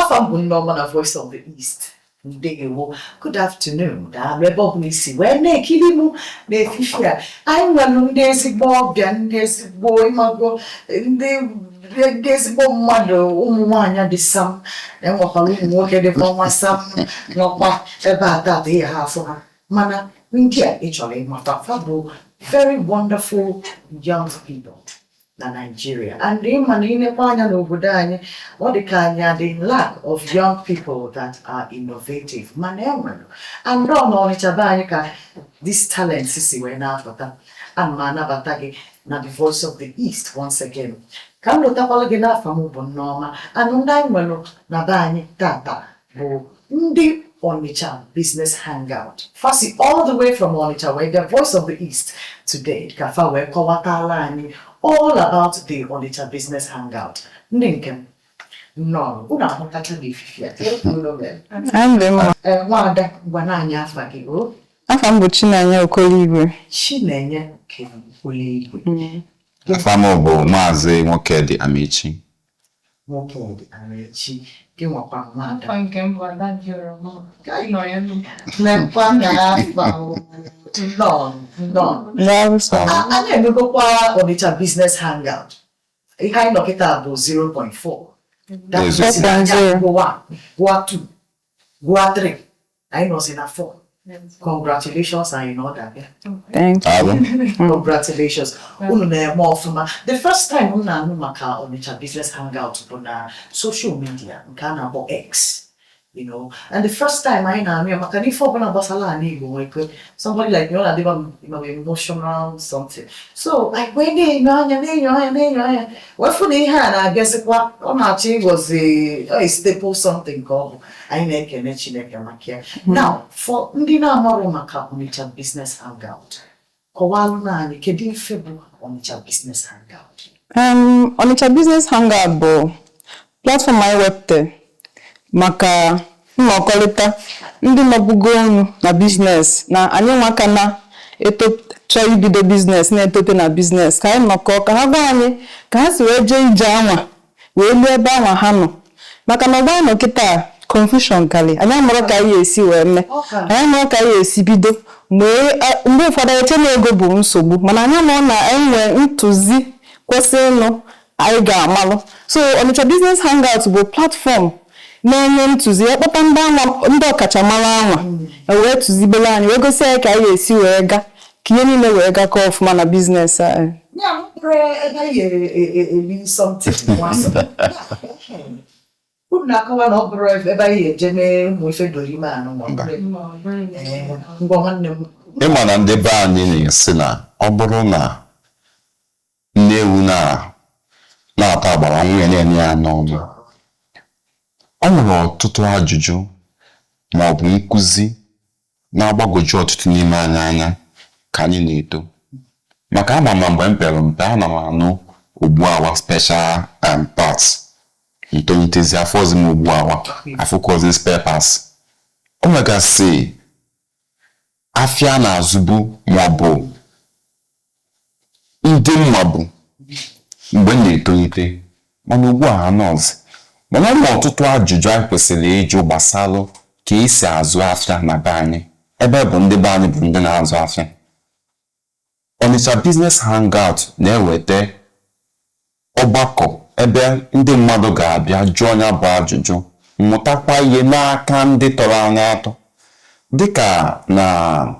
Afam Norman, Voice of the East. Good afternoon. When they kill him, they fear. I'm one days Bob, and there's boy, Mago, there's Bob mother, Umwana, the son, and walk at the former son, not what about that here half of Mana, India, actually, Matafabu, very wonderful young people. Nigeria and the manine panya no budanye what the kanya the lack of young people that are innovative manemano and no Onitsha banyika this talent sisi we na afata and mana batagi na the voice of the East once again come lo tapala gina famu bonoma and ndai mwelo na banyi tata bo ndi Onitsha Business Hangout. Fasi all the way from Onitsha, where the voice of the East today. Kafa we kawatalani all about the Onitsha Business Hangout. Ninkem. No, una hokata bifia. I'm the wada wananya fakigo. Afambo Chinanya Okoligwe. Chinanya Okoligwe. Afamo bo maze Mokedi Amici. Mokedi Amici. Kiwa pa mada. Pangemba danjero mo. Kai no yenu. Nempanga fa. No. I never go kwa Onitsha Business Hangout. I kind of get about 0.4. That's 0.0. Go 1, go 2, go 3. I know it's enough 4. Congratulations, I know that. Thank you. Congratulations. The first time we maka Onitsha Business Hangout on social media, Ghana or X. You know, and the first time I know, makani for na basala ni Igbo. Somebody like you know, they were emotional something. So I went in, what for the hand? I guess what on our chain was a staple something called I make a makia. Now for Ndina Moro Maka Onitsha Business Hangout. Kowaluna ni kedi febu Onitsha Business Hangout. Onitsha Business Hangout bo platform I webte. Maka mmakolita ndị mabugo onu na business na anyị nwaka na eto chọrọ ibido business na etote na business ka anyị nọkọ ka ha gwa anyị ka ha si wee jee ije anwa wee lu ebe anwa ha nọ maka na ọgba nọ kịta confusion kali anyị amụrụ ka anyị esi wee mee anyị amụrụ ka anyị esi bido mgbe ụfọdụ eche na ego bụ nsogbu mana anyị nọ na enwe ntụzi kwesịrị anyị ga-amalụ so Onitsha Business Hangout bụ platform na-enye ntụzi ekpọta ndị ọkachamara anwa wee tụzibele anyị wee gosi anyị ka anyị esi wee ga ka ihe niile wee ga ka ọfụma na biznes anyị. Ịma na ndị be anyị na-esi na ọ bụrụ na nne ewu na-ata agbara nwunye na-enye ya n'ọnụ ọ nwere ọtụtụ ajụjụ ma ọ bụ nkụzi na-agbagoju ọtụtụ n'ime anyị anya ka anyị na-eto maka ama ma mgbe m pere mpe ana m anụ Ogbuawa special parts ntonyitezi afọ ozi m Ogbuawa afụkọzi spare parts o nwegasị afịa na-azụbu ma ọ bụ ndị mmabụ mgbe m na-etonyite mana ugbu a nọọsụ mana ụmụ ọtụtụ ajụjụ anyị kwesịrị ịjụ gbasalụ ka esi azụ afịa na be anyị ebe bụ ndị be anyị bụ ndị na-azụ afịa. Onitsha Business Hangout na-eweta ọgbakọ ebe ndị mmadụ ga-abịa jụọ ya bụ ajụjụ mmụtakwa ihe n'aka ndị tọrọ anya atọ dịka na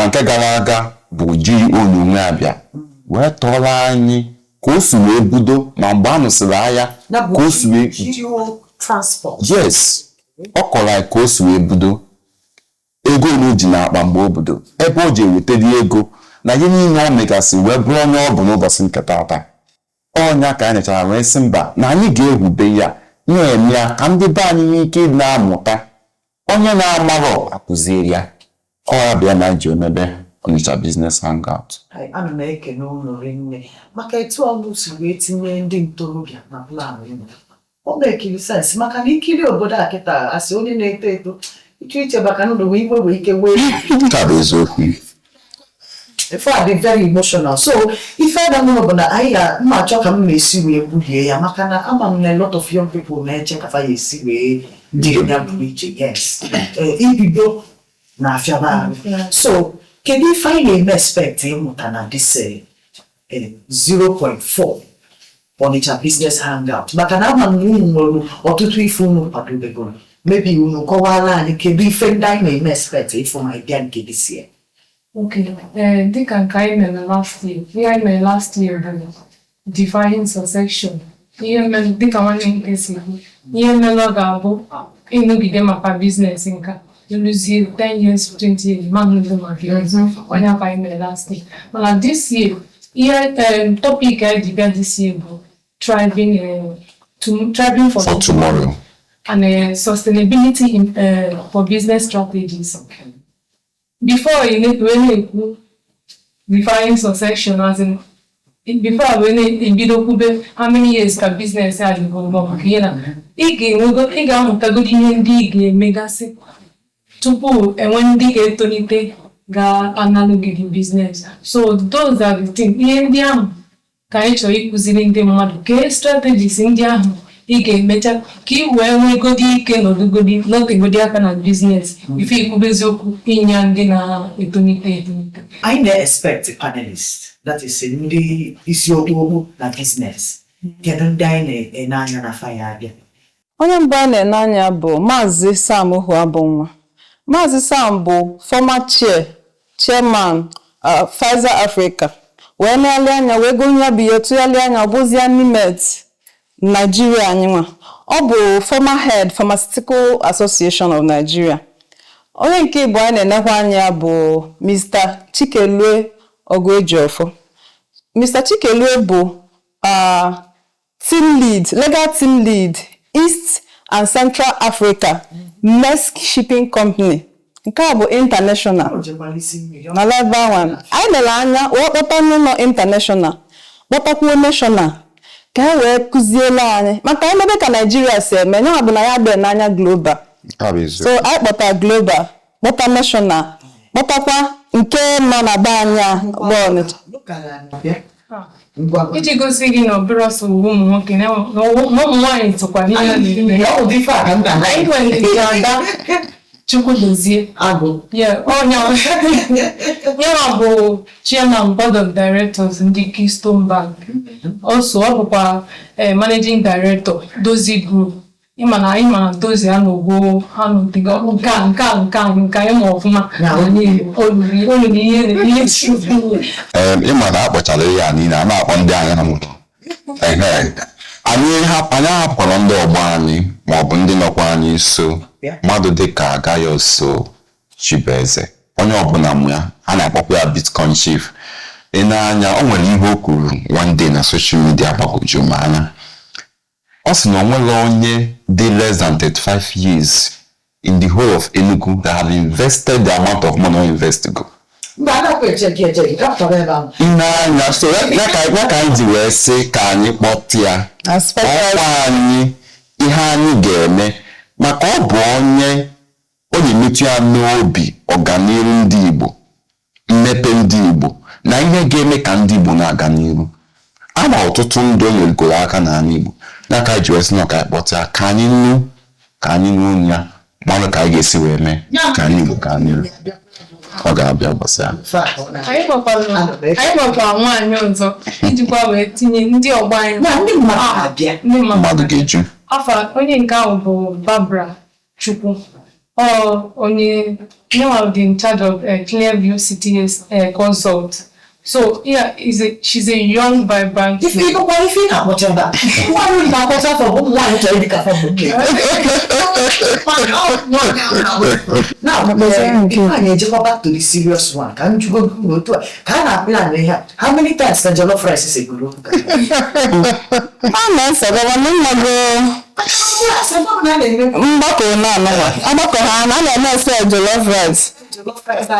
nke gara aga bụ ji onyonyo abịa wee tọrọ anyị ka o si wee budo ma mgbe a nụsịrị agha ka o si wee yes ọ kọrọ anyị ka o si wee budo ego ole ji n'akpa mgbe o budo ebe o ji ewetara ego na ihe niile o megasị wee bụrụ onye ọ bụ n'ụbọchị nke taata ọnya ka anyị nechara wee sị mba na anyị ga-ehube ya na-eme ya ka ndị be anyị nwee ike na-amụta onye na-amarọ akụziri ya ọ ya bịa na ji emebe Onitsha Business Hangout. Ana m ekene unu rinne maka etu ọlụ si wee tinye ndị ntorobịa na plan unu. Ọ na-ekiri sense maka na ikiri obodo a kịta asị onye na-eto eto iche baka na ụlọ igwe wee ike wee Tabe eziokwu. Before I be very emotional. So if I don't know about I ma choka me see we buye ya makana am a lot of young people na check if I see we dey preach yes. Igbo na afia. So can you find a expect mutana this 0.4 Onitsha Business Hangout. Makana am no otutu ifunu padubego. Maybe you know kowala and can be friend I may expect for my gang this year. Okay. They can kind of last year. I mean last year define succession. They can one in case. No longer in no give them a business inka. You lose 10 years, 20 years, man them a years. When I find last year. But this year, topic I debate this year thriving for tomorrow. And sustainability for business strategies. Before when define succession, as in before when in how many years can business had go megasi tupu when tonite ga analog in business. So those are the things. Indian can actually using the model strategies India. Ike mecha ki we go di ike no go di not go di aka na business if you go eziokwu inya ndị na etonite. I never expect a panelist that is in the isiokwu na business. Kedu ndị anyị na-anya na fire abịa? Onye mbụ a na-ene anya bụ Maazị Sam Huabonwa. Maazị Sam bụ former chairman Pfizer Africa. Wee na-ele anya wee go nya biye tụyali anya ọbụzia Nimet Nigeria anyịnwa. Ọ bụ former head Pharmaceutical Association of Nigeria. Onye nke Igbo anyị na-enekwa anya bụ Mr. Chikelue Oguejiofo. Mr. Chikelue bụ team lead, legal team lead, East and Central Africa, Maersk Shipping Company. Nke a bụ international. Na level 1. Anyị lere anya kpọta n'ụlọ international, kpọtakwuo national. Ka e wee kuziela anyị maka emebe ka Nigeria si eme nye ọ bụ na ya dị n'anya global. So anyị kpọta global, kpọta national, kpọtakwa nke nọ na be anya bụ Onitsha. Iji gosi gị na obere ọsọ ụmụ nwoke na ụmụ nwaanyị tụkwa n'ihe na-eme. Anyị nwere ada Chukwu dozie agụ. Onye bụ chairman board of directors ndị Keystone Bank. Also ọ bụkwa managing director Dozie Group. Ịma na Dozie anọgbo anọdịga nka ịma ọfụma olulu ihe ịma na akpọchara ihe a niile a na-akpọ ndị anya na moto. Anyị hapụkwara ndị ọgbọ anyị maọbụ ndị nọkwa anyị nso mmadụ dịka Gaius Chibeze onye ọbụla mụ ya a na-akpọkwa ya Bitcoin Chief. Ị na-anya o nwere ihe o kwuru one day na social media gbagwoju m anya. Ọ sị na o nwere onye dị less than 35 years in the whole of Enugu that have invested the amount of money invested go. N'anya so ya ka anyị ji wee sị ka anyị kpọta ya ọkwa anyị ihe anyị ga-eme maka ọ bụ onye ọ na-emetụ ya n'obi ọganiru ndị Igbo, mmepe ndị Igbo na ihe ga-eme ka ndị Igbo na-aga n'iru. Ama ọtụtụ ndị onye goro aka n'ala Igbo n'aka ji wee sị na ka kpọta ya ka anyị nụ ya mmanụ ka anyị ga-esi wee mee ka anyị Igbo gaa n'iru. Ọ ga-abịa gbasara. Anyị gbakwa nwaanyị ọzọ ijikwa wee tinye ndị ọgbọ anyị. Ndị mmadụ ga-eju. Afa onye nke ahụ bụ Barbara Chukwu. Onye dị in charge of Clearview CTS Consult. So yeah, she's a young, vibrant. If you don't want to know whatever, why would you not go for one to educate from the now, if I need to go back to the serious one, can't you go to it? Can I plan here? How many times can jollof rice is a good look? I'm sorry, jollof rice. Jollof rice.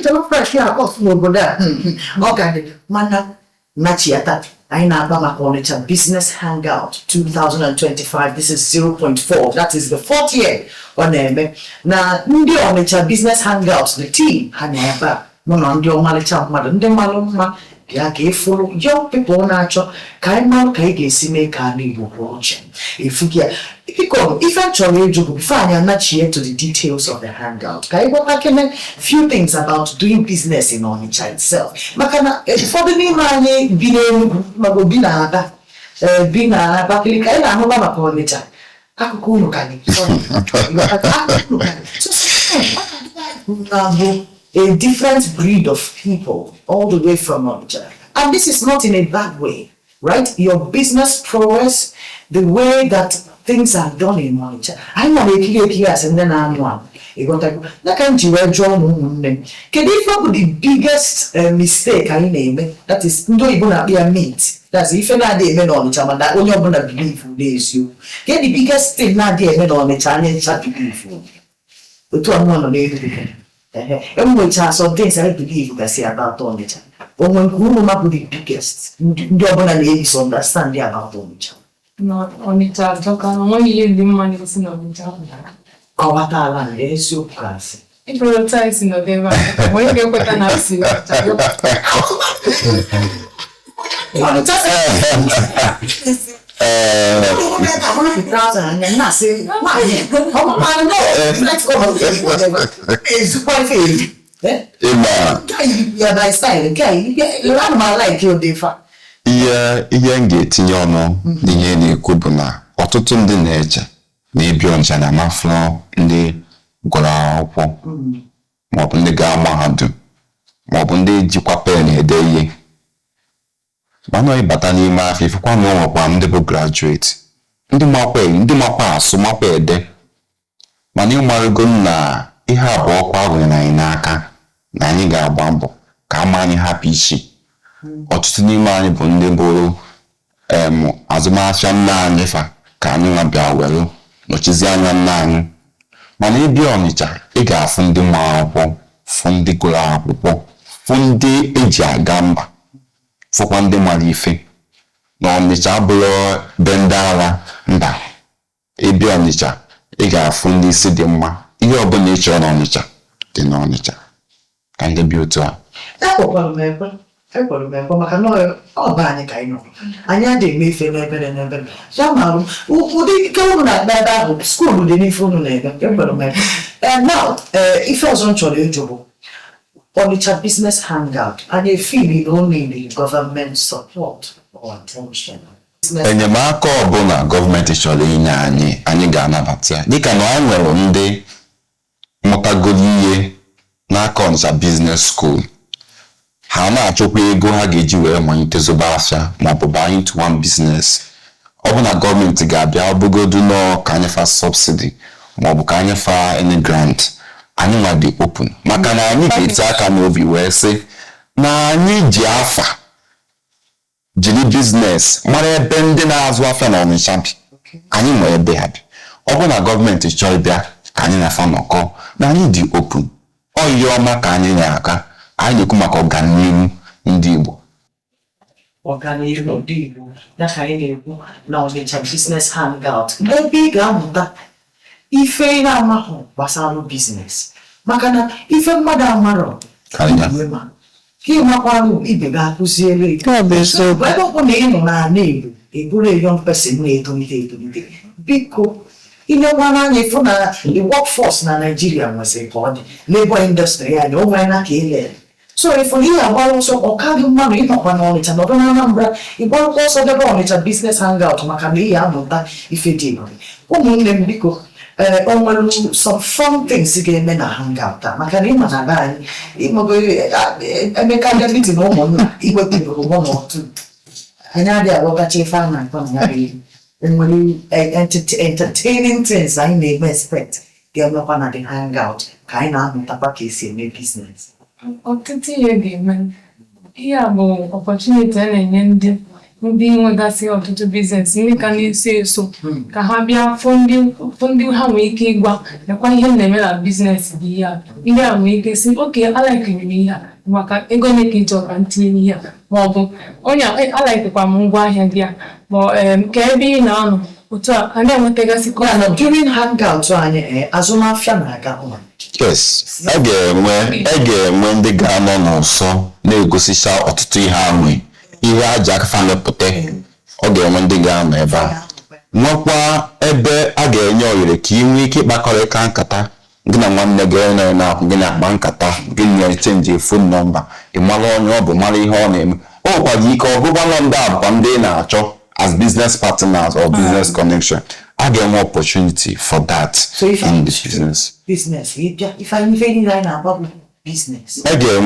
Jollof rice, yeah, of course, no good. Okay, mana, nachiata. anyị na-agba maka Onitsha Business Hangout 2025. This is 0.4. That is the 4th year ọ na-eme. Na ndị Onitsha Business Hangout, the team, ha na-ebe a nọ na ndị ọmalịcha mmadụ, ndị malụ mma bịa ka ịfụrụ young people na-achọ ka anyị malụ ka anyị ga-esi mee ka ala Igbo kwụrụ uche. Ifugia, biko ife chọrọ ịjụ bụ before anyị anachie to the details of the hangout, ka anyị gwata kene few things about doing business in Onitsha itself. Maka na ụfọdụ n'ime anyị bi n'Enugu maọbụ bi na Aba, bi na Abakaliki, anyị na-ahụba maka Onitsha. Akụkụ unu ka anyị a different breed of people all the way from Onitsha. And this is not in a bad way, right? Your business prowess, the way that things are done in Onitsha. I know and then I'm one. You got to like I'm Can you the biggest mistake I name that is no even a meat? That's if you're not even on Onitsha, but that only you're gonna believe who is you. Get the biggest thing not even on Onitsha and chat believe you. But to one on the every chance of things I believe you say about Onitsha. But when you map the biggest, you're gonna understand about Onitsha. No, Onitsha, talk only you the money is in Onitsha. Kawatala is your class. It prototypes in November. When you put an absence, ihe m ga-etinye ọnụ n'ihe na-ekwu bụ na ọtụtụ ndị na-eche na ịbịa Onitsha na mafụrụ ndị gụrụ akwụkwọ maọbụ ndị ga mahadum maọbụ ndị jikwa pen ede ihe. Mana ịbata n'ime afọ ifekwa na ọnwekwa ndị bụ graduate, ndị makwa asụ makwa ede. Mana ịmarụgo na ihe abụọ kwa ahụ na anyị n'aka na anyị ga-agba mbọ ka ama anyị hapụ isi. Ọtụtụ n'ime anyị bụ ndị bụrụ azụmahịa nna anyị fa ka anyị nwabịa were nọchizi anya nna anyị. Mana ịbịa Onitsha, ị ga-afụ ndị ma akwụkwọ, fụ ndị gụrụ akwụkwọ, fụ ndị eji aga mba, fụkwa ndị mara ife. Na Onitsha abụrụ be ndị agha mba. Ịbịa Onitsha, ị ga-afụ ndị isi dị mma. Ihe ọbụla ị chọrọ na Onitsha dị na Onitsha. Ka ndị bi otu a. Maka na ọ bụ anyị ka anyị nọ. Anyị adịghị eme ife n'ebe. Ya marụ, ụdị ike unu na-akpa ebe ahụ, skuulu dị n'ife unu na-ebe. Now, ife ọzọ m chọrọ ịjụ bụ Onitsha Business Hangout. Anyị feel it only the government support or attention. Enyemaka ọbụla gọọmenti chọrọ inye anyị ga-anabata ya. Dịka na anyị nwere ndị mụtagoro ihe n'aka Onitsha Business School. Ha na-achọkwa ego ha ga-eji wee malite zoba afịa maọbụ banye into one business. Ọ bụ na gọọmenti ga-abịa ọbụgodu nọ ka anyị fa subsidy maọbụ ka anyị fa any grant, anyị nwa dị open. Maka na anyị ga-eti aka n'obi wee sị na anyị ji afa jiri business mara ebe ndị na-azụ afịa na Onitsha bi. Anyị nwe ebe ha bi. Ọ bụ na gọọmenti chọrọ ịbịa ka anyị na-afa nọkọ na anyị dị open. Ọ ihe ọma ka anyị na-aka. Anyị na-ekwu maka ọganihu ndị Igbo. Ọganihu ndị Igbo, ya ka anyị na-ekwu na Onitsha Business Hangout. Ebe ị ga-amụta ife na-amahụ gbasara business. Maka na ife mmadụ amarọ ka ịmakwarụ ibe ga-akụziere ebe ọ bụ na ị nọ n'ala Igbo, eburu young person na-etolite. Biko, ịnewara anya ịfụ na the workforce na Nigeria nwesịrị ka ọ dị, labor industry anyị o nwere na ka ele. So if you are also or carry money in Onitsha, not on Anambra, you want also the Onitsha Business Hangout, Makali, if you did. Woman, because some fun things again in a hangout. Makali, Managan, I make a meeting no one, even people 1 or 2. And now they are what you found and when you entertaining things, I may expect. Get up on the hangout, kind of tabakisi in business. Ọtụtụ ihe ga-eme. Ihe a bụ opportunity na-enye ndị nwegasị ọtụtụ biznes ndị ka na-eso eso ka ha bịa fụ ndị ha nwee ike ịgwa nekwa ihe na-eme na biznes dị ihe a nwee ike si oke alakiri m ihe a maka ego ole ka ị chọrọ ka ntinye ihe ma ọ bụ onye alaikekwa m ngwa ahịa gị a ma ka ebe ị na-anọ otu a ka na-enwetagasị ya na during hangout anyị azụmahịa na-aga ọma. Yes, a ga-enwe ndị ga-anọ n'ụsọ na-egosicha ọtụtụ ihe anwe ihe aja aka mepụta. Ọ ga-enwe ndị ga-anọ ebe a nwekwa ebe a ga-enye ohere ka ị nwee ike ịkpakọrịta nkata gị na nwanne gị onye na-akwụ gị na-akpa nkata gị na-echenji fon nọmba ị mara onye ọ bụ mara ihe ọ na-eme. O nwekwara ike ọ bụkwa ndị abụkwa ndị ị na-achọ as business partners or business connection. I get more opportunity for that in the business. If I invade in about business. I get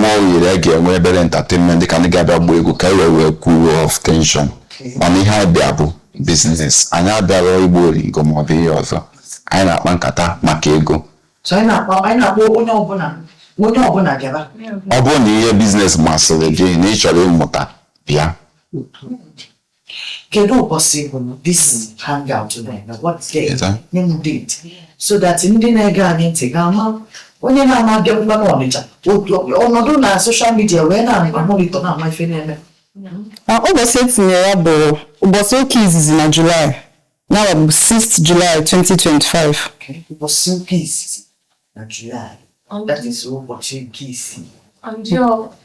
more better entertainment. They can get a boy go carry a cool of tension. Money high beable business. I know that very boring go more be also. I know bankata makego. So I know what Oboni business muscle again, nature mota. Yeah. Kedu possible this hangout today? What day? Yes, Name date. So that ndị na-ege anyị ntị ga-ama onye na-amabịa mgba n'Ọnịcha ọnọdụ na social media wee na-amonitor na-ama ife na-eme. Ụbọchị etinyere ya bụ ụbọchị oke izizi na July. Ya bụ 6th July 2025. Ụbọchị oke izizi na July. That is ụbọchị nke isii. And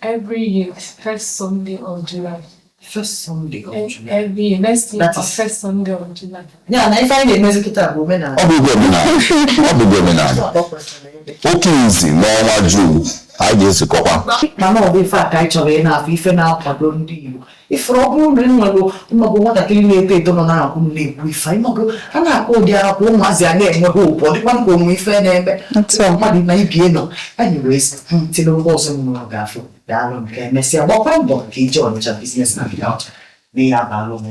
every year, first Sunday of July. First Sunday of July. Every year, next year, first Sunday of July. Yeah, na ife anyị na-emezi kịta bụ omenala. Ọ bụ omenala. Oke izi n'ọnwa June anyị ga-ezukọkwa. Mana ọ bụ ife a ka anyị chọrọ ị na-afụ ife na-akwado ndị Igbo. Ifere ọ bụrụ na ịnwere mmagụ nwatakịrị na-eto eto nọ na-akwụ na-ekwu ife ịmagụ a na-akpọ ụdị akwụ ụmụazị a na-enweghị ụbọ dịkwa ka onwe ife na-eme mmadụ na ibie nọ anyị wee tiri ụgwọ ọzọ mmụọ ga-afụ daalụ nke emesịa gbakwa mbọ nke ije Onitsha Business Hangout n'ihe abalụ ụmụ